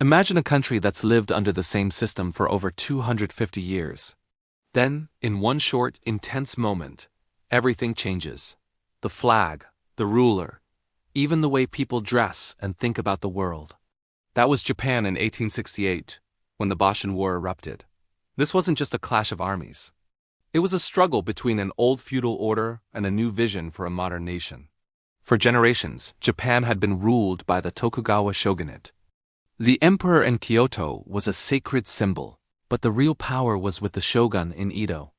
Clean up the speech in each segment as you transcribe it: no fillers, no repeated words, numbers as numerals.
Imagine a country that's lived under the same system for over 250 years. Then, in one short, intense moment, everything changes. The flag, the ruler, even the way people dress and think about the world. That was Japan in 1868, when the Boshin War erupted. This wasn't just a clash of armies. It was a struggle between an old feudal order and a new vision for a modern nation. For generations, Japan had been ruled by the Tokugawa shogunate. The emperor in Kyoto was a sacred symbol, but the real power was with the shogun in Edo.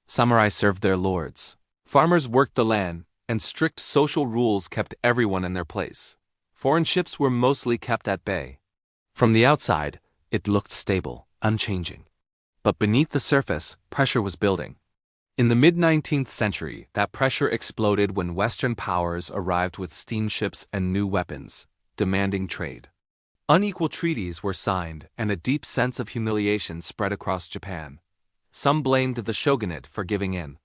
Samurai served their lords. Farmers worked the land, and strict social rules kept everyone in their place. Foreign ships were mostly kept at bay. From the outside, it looked stable, unchanging. But beneath the surface, pressure was building. In the mid-19th century, that pressure exploded when Western powers arrived with steamships and new weapons, demanding trade. Unequal treaties were signed, and a deep sense of humiliation spread across Japan. Some blamed the shogunate for giving in.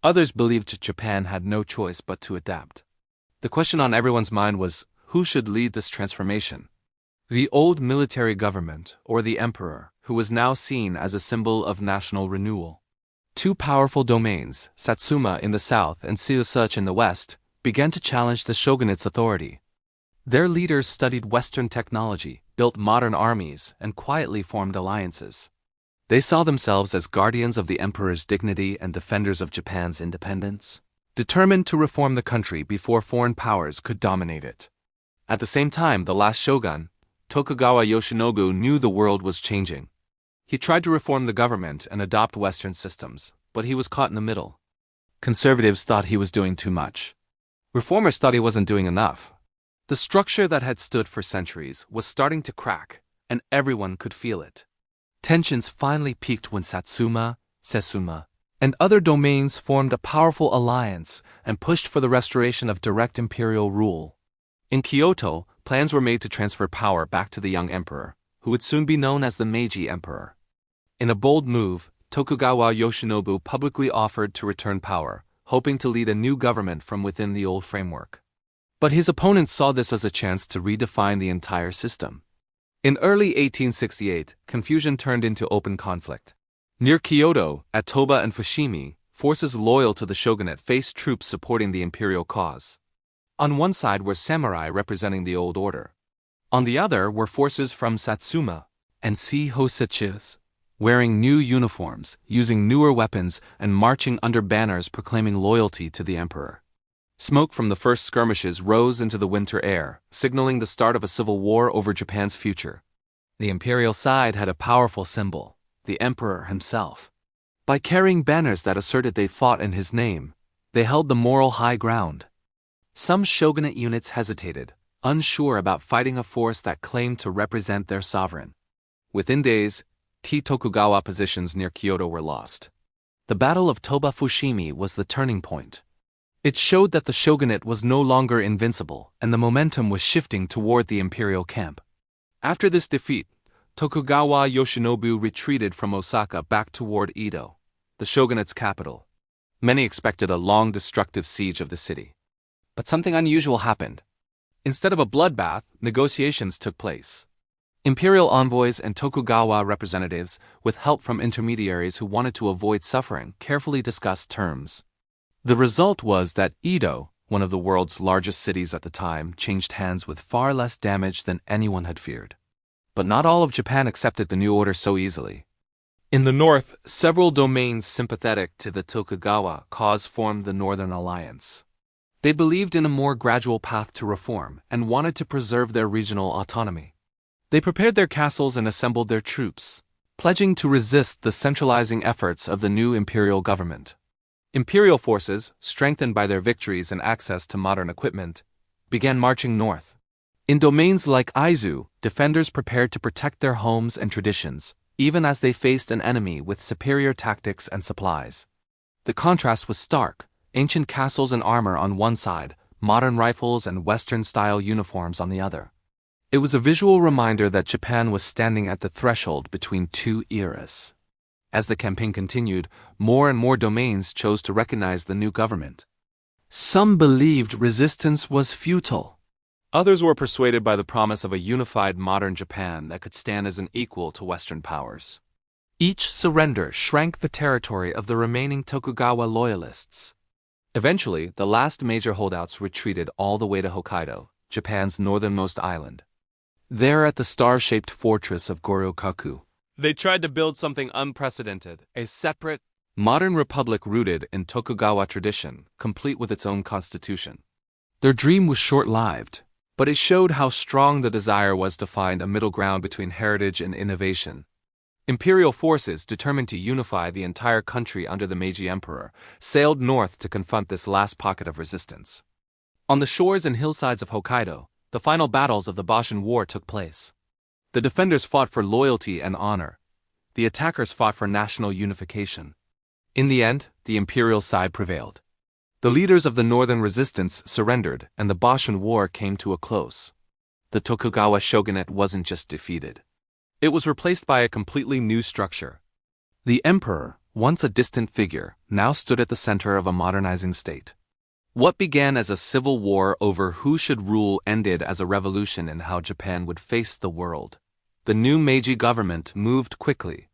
Others believed Japan had no choice but to adapt. The question on everyone's mind was, who should lead this transformation? The old military government, or the emperor, who was now seen as a symbol of national renewal. Two powerful domains, Satsuma in the south and Seosuch in the west, began to challenge the shogunate's authority. Their leaders studied Western technology, built modern armies, and quietly formed alliances. They saw themselves as guardians of the emperor's dignity and defenders of Japan's independence, determined to reform the country before foreign powers could dominate it. At the same time, the last shogun, Tokugawa Yoshinobu, knew the world was changing. He tried to reform the government and adopt Western systems, but he was caught in the middle. Conservatives thought he was doing too much. Reformers thought he wasn't doing enough. The structure that had stood for centuries was starting to crack, and everyone could feel it. Tensions finally peaked when Satsuma, Sesuma, and other domains formed a powerful alliance and pushed for the restoration of direct imperial rule. In Kyoto, plans were made to transfer power back to the young emperor, who would soon be known as the Meiji Emperor. In a bold move, Tokugawa Yoshinobu publicly offered to return power, hoping to lead a new government from within the old framework. But his opponents saw this as a chance to redefine the entire system. In early 1868, confusion turned into open conflict. Near Kyoto, at Toba and Fushimi, forces loyal to the shogunate faced troops supporting the imperial cause. On one side were samurai representing the old order. On the other were forces from Satsuma and Seihosechis, wearing new uniforms, using newer weapons, and marching under banners proclaiming loyalty to the emperor. Smoke from the first skirmishes rose into the winter air, signaling the start of a civil war over Japan's future. The imperial side had a powerful symbol, the emperor himself. By carrying banners that asserted they fought in his name, they held the moral high ground. Some shogunate units hesitated, unsure about fighting a force that claimed to represent their sovereign. Within days, Tokugawa positions near Kyoto were lost. The Battle of Toba-Fushimi was the turning point. It showed that the shogunate was no longer invincible, and the momentum was shifting toward the imperial camp. After this defeat, Tokugawa Yoshinobu retreated from Osaka back toward Edo, the shogunate's capital. Many expected a long, destructive siege of the city. But something unusual happened. Instead of a bloodbath, negotiations took place. Imperial envoys and Tokugawa representatives, with help from intermediaries who wanted to avoid suffering, carefully discussed terms. The result was that Edo, one of the world's largest cities at the time, changed hands with far less damage than anyone had feared. But not all of Japan accepted the new order so easily. In the north, several domains sympathetic to the Tokugawa cause formed the Northern Alliance. They believed in a more gradual path to reform and wanted to preserve their regional autonomy. They prepared their castles and assembled their troops, pledging to resist the centralizing efforts of the new imperial government. Imperial forces, strengthened by their victories and access to modern equipment, began marching north. In domains like Aizu, defenders prepared to protect their homes and traditions, even as they faced an enemy with superior tactics and supplies. The contrast was stark: ancient castles and armor on one side, modern rifles and Western-style uniforms on the other. It was a visual reminder that Japan was standing at the threshold between two eras. As the campaign continued, more and more domains chose to recognize the new government. Some believed resistance was futile. Others were persuaded by the promise of a unified modern Japan that could stand as an equal to Western powers. Each surrender shrank the territory of the remaining Tokugawa loyalists. Eventually, the last major holdouts retreated all the way to Hokkaido, Japan's northernmost island. There at the star-shaped fortress of Goryokaku, they tried to build something unprecedented, a separate, modern republic rooted in Tokugawa tradition, complete with its own constitution. Their dream was short-lived, but it showed how strong the desire was to find a middle ground between heritage and innovation. Imperial forces, determined to unify the entire country under the Meiji Emperor, sailed north to confront this last pocket of resistance. On the shores and hillsides of Hokkaido, the final battles of the Boshin War took place. The defenders fought for loyalty and honor. The attackers fought for national unification. In the end, the imperial side prevailed. The leaders of the northern resistance surrendered, and the Boshin War came to a close. The Tokugawa shogunate wasn't just defeated. It was replaced by a completely new structure. The emperor, once a distant figure, now stood at the center of a modernizing state. What began as a civil war over who should rule ended as a revolution in how Japan would face the world. The new Meiji government moved quickly.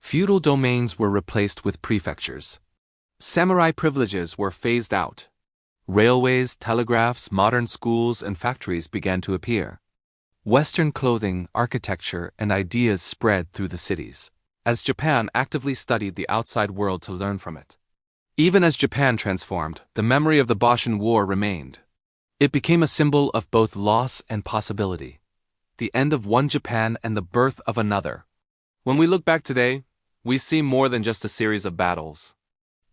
Feudal domains were replaced with prefectures. Samurai privileges were phased out. Railways, telegraphs, modern schools, and factories began to appear. Western clothing, architecture, and ideas spread through the cities, as Japan actively studied the outside world to learn from it. Even as Japan transformed, the memory of the Boshin War remained. It became a symbol of both loss and possibility, the end of one Japan and the birth of another. When we look back today, we see more than just a series of battles.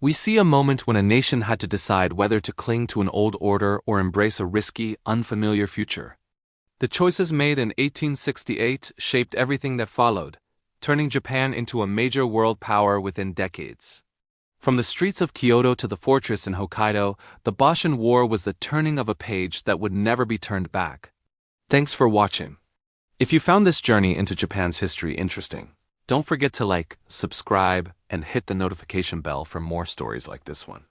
We see a moment when a nation had to decide whether to cling to an old order or embrace a risky, unfamiliar future. The choices made in 1868 shaped everything that followed, turning Japan into a major world power within decades. From the streets of Kyoto to the fortress in Hokkaido, the Boshin War was the turning of a page that would never be turned back. Thanks for watching. If you found this journey into Japan's history interesting, don't forget to like, subscribe, and hit the notification bell for more stories like this one.